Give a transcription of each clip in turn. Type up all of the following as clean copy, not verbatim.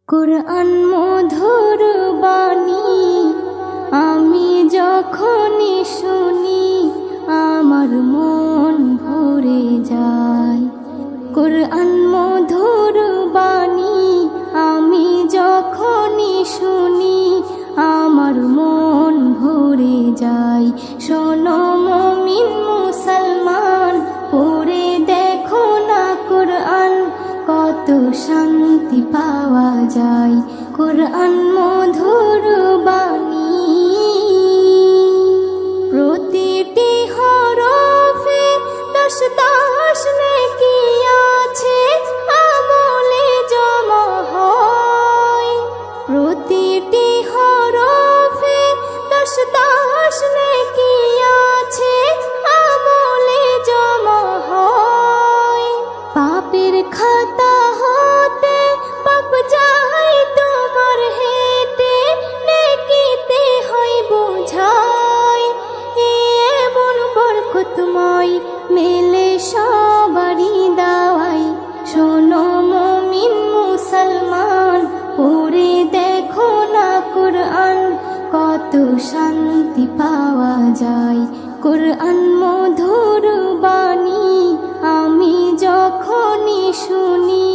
কুরআন মধুর বাণী আমি যখনই শুনি আমার মন ভরে যায়। কুরআন মধুর বাণী আমি যখনই শুনি আমার মন ভরে যায়। শোনো মুমিন মুসলমান, পড়ে দেখো না কুরআন, কত শান্তি পাওয়া যায়। কুরআন মধুর বাণী প্রতিটি হরফে 10 নেকি আছে, আমলে জমা হয়। প্রতিটি হরফে 10 নেকি আছে, আমলে জমা হয়। পাপের খাতা হতে পাপ যায় তোমার হেতে, নেকিতে হয় বোঝাই। এমন বরকতময় মেলে সবারই দাওয়াই। শোনো মুমিন মুসলমান, পড়ে দেখো না কুরআন, কত শান্তি পাওয়া যায়। কুরআন মধুর বাণী আমি যখনই শুনি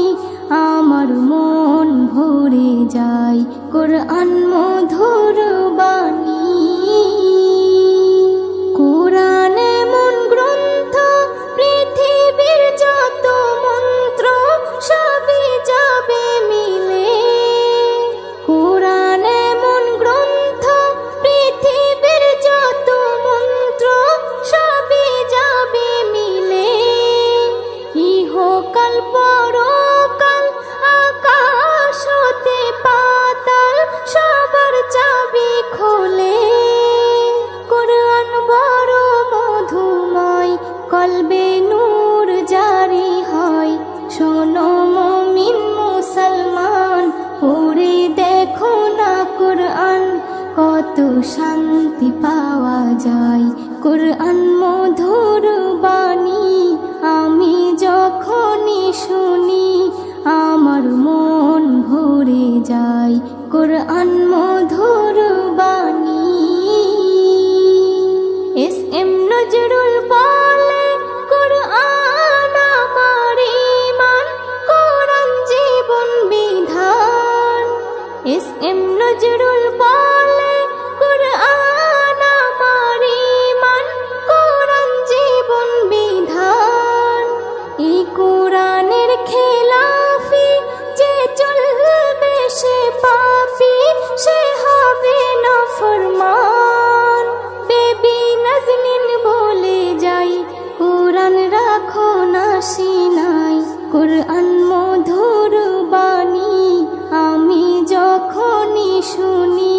আমার মন ভরে যায়। কুরআন মধুর বাণী কুরআন এমন গ্রন্থ, পৃথিবীর যত মন্ত্র সবই যাবে মিলে। কুরআন এমন গ্রন্থ, পৃথিবীর যত মন্ত্র সবই যাবে মিলে। ইহকাল পরকাল আকাশ হতে পাতাল সবার চাবি খোলে। কুরআন বড় মধুময়, কলবে নূর জারি হয়। শোনো মুমিন মুসলমান, পড়ে দেখো না কুরআন, কত শান্তি পাওয়া যায়। কুরআন মধুর বাণী আমি যখনই শুনি আমার মন ভরে যায়। কুরআন মধুর বাণী এস.এম. নজরুল বলে, কুরআন আমার ঈমান, কুরআন জীবন বিধান। এস.এম. নজরুল বলে, কুরআন আমার ঈমান, কুরআন জীবন বিধান। এই কুরআনের খেলাফি যে চলবে সে পাপী, সে হবে নাফরমান। বেবি নাজনীন বলে যাই, কুরআন রাখো না সিনায়। কুরআন মধুর বাণী আমি যখনই শুনি